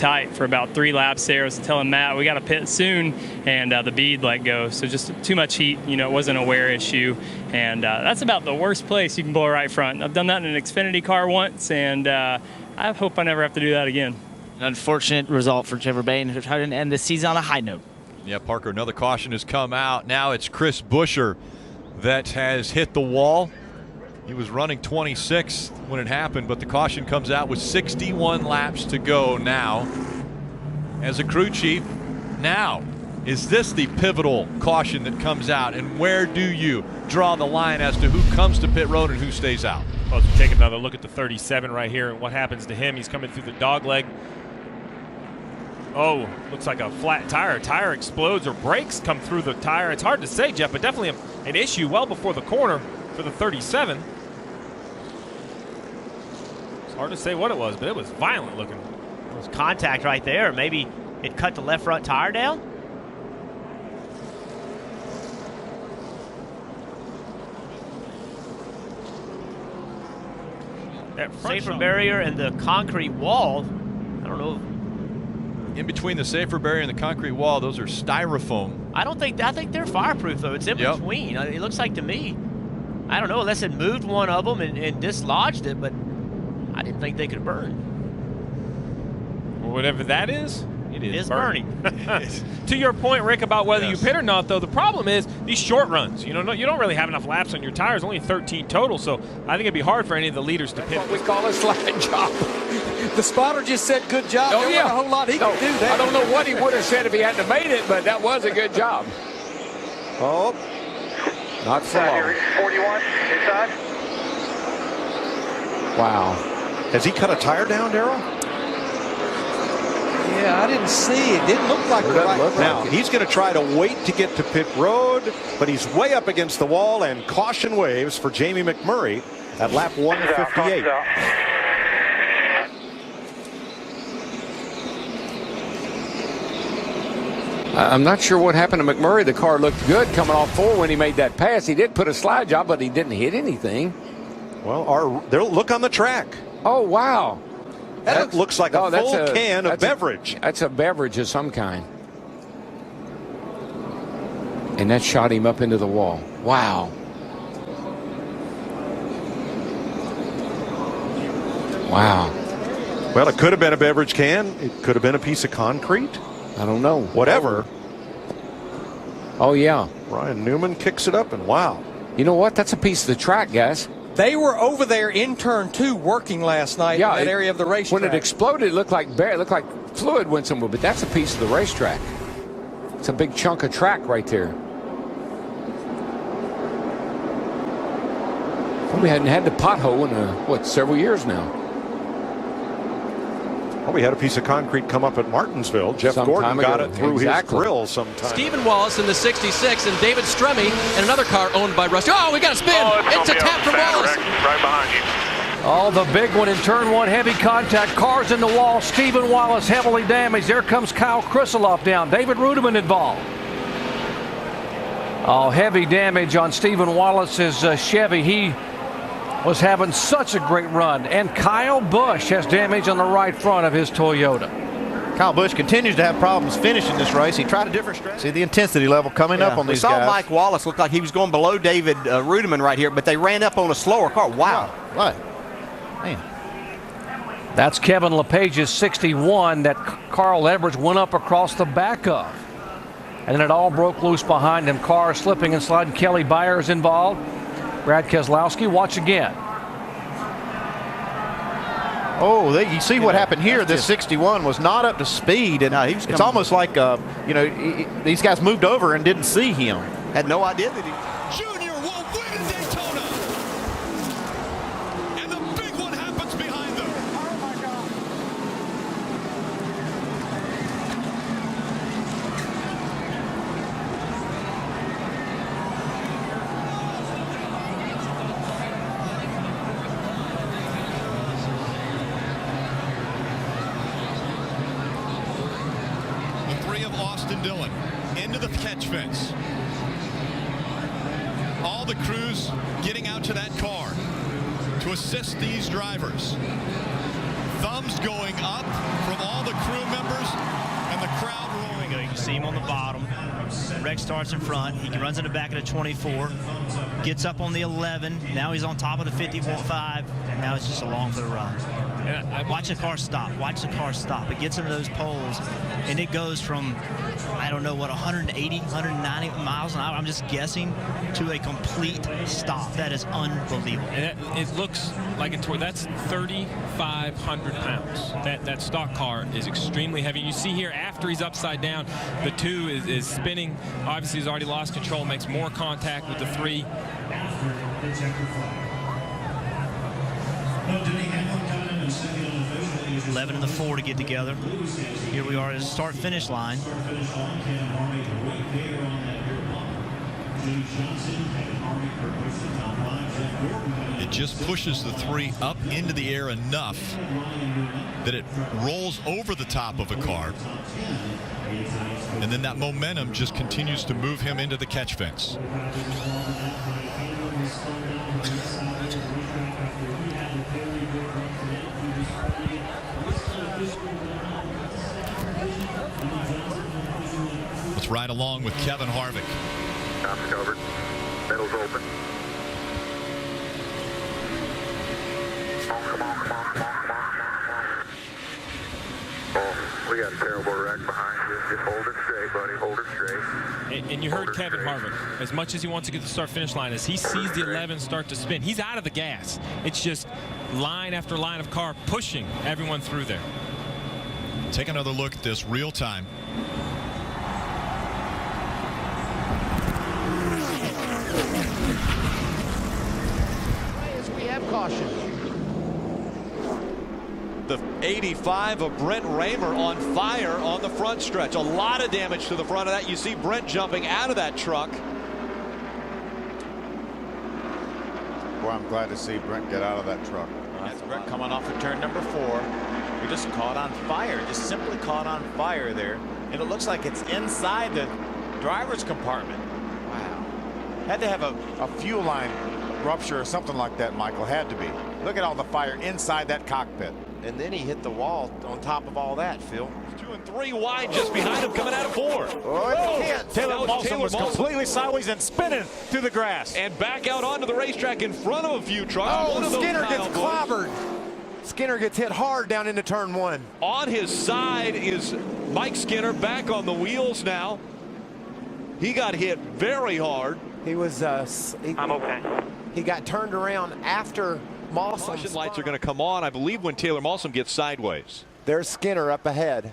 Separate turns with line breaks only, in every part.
tight for about 3 laps there. I was telling Matt we got to pit soon, and the bead let go. So just too much heat. It wasn't a wear issue, and that's about the worst place you can blow right front. I've done that in an Xfinity car once, and I hope I never have to do that again.
An unfortunate result for Trevor Bay, and trying to end the season on a high note.
Yeah, Parker, another caution has come out. Now it's Chris Buescher that has hit the wall. He was running 26th when it happened, but the caution comes out with 61 laps to go now. As a crew chief, now, is this the pivotal caution that comes out, and where do you draw the line as to who comes to pit road and who stays out?
Well, let's take another look at the 37 right here and what happens to him. He's coming through the dog leg. Oh, looks like a flat tire. Tire explodes or brakes come through the tire. It's hard to say, Jeff, but definitely an issue well before the corner for the 37. It's hard to say what it was, but it was violent looking.
It was contact right there. Maybe it cut the left front tire down.
That front
safer barrier and the concrete wall. I don't know.
In between the safer barrier and the concrete wall, those are styrofoam.
I think they're fireproof though. It's in between. It looks like to me. I don't know, unless it moved one of them and dislodged it, but I didn't think they could burn.
Well, whatever that is, it is
burning.
To your point, Rick, about whether you pit or not, though, the problem is these short runs. You don't really have enough laps on your tires, only 13 total, so I think it'd be hard for any of the leaders to pit.
That's what we call a slide job. The spotter just said good job.
Oh,
there wasn't a whole lot he could do that.
I don't know what he would have said if he hadn't made it, but that was a good job.
Oh, not for long.
41 inside.
Wow. Has he cut a tire down, Darrell?
Yeah, I didn't see. It didn't look like the right.
Now, he's going to try to wait to get to pit road, but he's way up against the wall, and caution waves for Jamie McMurray at lap 158.
I'm not sure what happened to McMurray. The car looked good coming off 4 when he made that pass. He did put a slide job, but he didn't hit anything.
Well, look on the track.
Oh, wow.
That looks like a full can of beverage.
That's a beverage of some kind. And that shot him up into the wall. Wow. Wow.
Well, it could have been a beverage can. It could have been a piece of concrete.
I don't know.
Whatever.
Oh, yeah.
Ryan Newman kicks it up, and wow.
You know what? That's a piece of the track, guys.
They were over there in turn 2 working last night in that area of the racetrack.
When it exploded, it looked like fluid went somewhere, but that's a piece of the racetrack. It's a big chunk of track right there. Well, we hadn't had the pothole in several years now.
Well, we had a piece of concrete come up at Martinsville. Jeff Gordon got it through his grill sometime.
Stephen Wallace in the 66 and David Stremme and another car owned by Rusty. Oh, we got a spin. It's a tap from Wallace.
Right behind you.
Oh, the big one in turn 1, heavy contact. Cars in the wall. Stephen Wallace heavily damaged. There comes Kyle Krisiloff down. David Rudiman involved. Oh, heavy damage on Stephen Wallace's Chevy. He was having such a great run. And Kyle Busch has damage on the right front of his Toyota.
Kyle Busch continues to have problems finishing this race. He tried a different strategy. See the intensity level coming up on these guys.
We saw Mike Wallace look like he was going below David Rudiman right here, but they ran up on a slower car. Wow.
Right. Man.
That's Kevin LePage's 61 that Carl Edwards went up across the back of. And then it all broke loose behind him. Car slipping and sliding. Kelly Byers involved. Brad Keselowski, watch again.
Oh, you see what happened here. This 61 was not up to speed, and it's almost like these guys moved over and didn't see him.
Had no idea that he.
Junior will win Daytona, and the big one happens behind them. Oh my God! Austin Dillon into the catch fence. All the crews getting out to that car to assist these drivers. Thumbs going up from all the crew members and the crowd rolling.
There we go. You can see him on the bottom. Rex starts in front. He runs in the back of the 24. Gets up on the 11. Now he's on top of the 50.5. Now it's just along for the ride. Watch the car stop. Watch the car stop. It gets into those poles, and it goes from, I don't know what, 180, 190 miles an hour, I'm just guessing, to a complete stop. That is unbelievable.
And it looks like that's 3,500 pounds. That stock car is extremely heavy. You see here, after he's upside down, the 2 is spinning. Obviously, he's already lost control, makes more contact with the 3.
11 and the 4 to get together. Here we are at the start-finish line.
It just pushes the 3 up into the air enough that it rolls over the top of a car. And then that momentum just continues to move him into the catch fence. Let's ride along with Kevin Harvick.
Top's covered. Middle's open. Come on. Oh, we got a terrible wreck behind you. Just hold it straight, buddy. Hold it straight.
And you heard Kevin Harvick. As much as he wants to get to the start-finish line, as he sees the 11 start to spin, he's out of the gas. It's just line after line of car pushing everyone through there.
Take another look at this real time.
We have caution.
The 85 of Brent Raymer on fire on the front stretch. A lot of damage to the front of that. You see Brent jumping out of that truck.
Boy, I'm glad to see Brent get out of that truck.
That's Brent coming off of turn number 4. He just caught on fire, just simply caught on fire there. And it looks like it's inside the driver's compartment.
Wow. Had to have a fuel line rupture or something like that, Michael. Had to be. Look at all the fire inside that cockpit.
And then he hit the wall on top of all that, Phil.
2 and 3 wide just behind him coming out of 4.
Oh, Taylor Malson was completely sideways and spinning through the grass.
And back out onto the racetrack in front of a few trucks.
Oh, Skinner gets clobbered. Skinner gets hit hard down into turn 1.
On his side is Mike Skinner, back on the wheels now. He got hit very hard.
He was, I'm okay. He got turned around after Malson.
Caution lights are going to come on, I believe, when Taylor Malson gets sideways.
There's Skinner up ahead.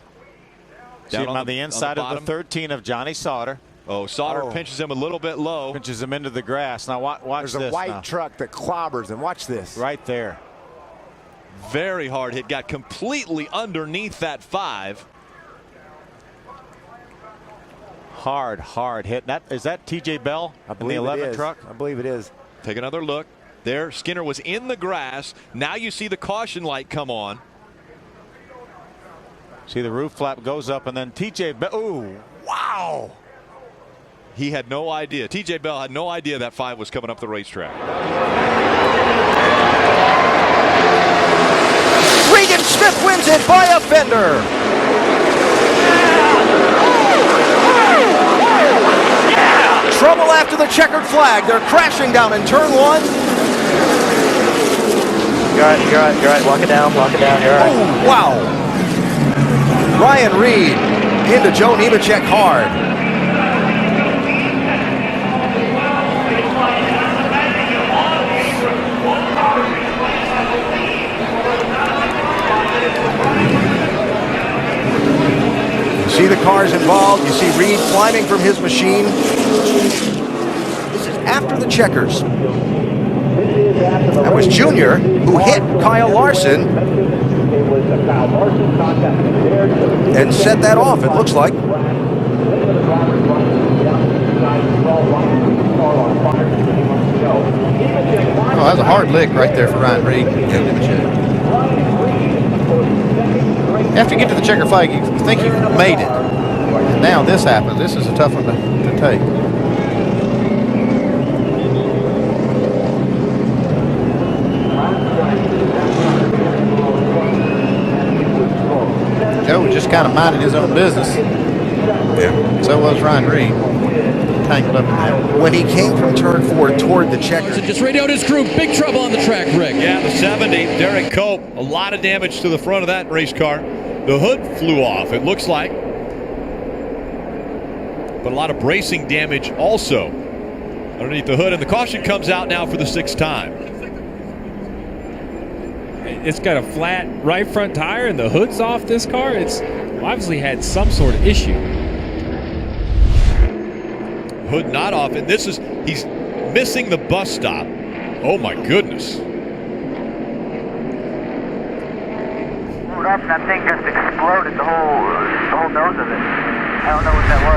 Down on the inside of the 13 of Johnny Sauter.
Oh, Sauter pinches him a little bit low.
Pinches him into the grass. Now watch
this. There's a white truck that clobbers him. Watch this.
Right there.
Very hard hit. Got completely underneath that 5.
Hard hit. Is that TJ Bell?
I believe
in the 11
it is.
truck?
I believe it is.
Take another look. There, Skinner was in the grass. Now you see the caution light come on.
See the roof flap goes up, and then TJ Bell. Ooh, wow.
He had no idea. TJ Bell had no idea that 5 was coming up the racetrack.
Regan Smith wins it by a fender. Trouble after the checkered flag. They're crashing down in turn 1.
You're right. Walk it down, you're all right.
Oh, wow. Ryan Reed into Joe Nemechek hard. You see the cars involved. You see Reed climbing from his machine. This is after the checkers. That was Junior who hit Kyle Larson and set that off, it looks like.
Oh, that's a hard lick right there for Ryan Reed. After you get to the checker flag, you think you've made it. Now this happens. This is a tough one to take. kind of minding his own business.
Yeah.
So was Ryan Reed. Tangled up in that.
When he came from turn 4 toward the checker.
So just radioed his crew. Big trouble on the track, Rick.
Yeah, the 70, Derek Cope, a lot of damage to the front of that race car. The hood flew off, it looks like. But a lot of bracing damage also underneath the hood. And the caution comes out now for the 6th time.
It's got a flat right front tire and the hood's off this car. It's obviously had some sort of issue.
Hood not off, and he's missing the bus stop. Oh my goodness.
That thing just exploded, the whole nose of it. I don't know what that was.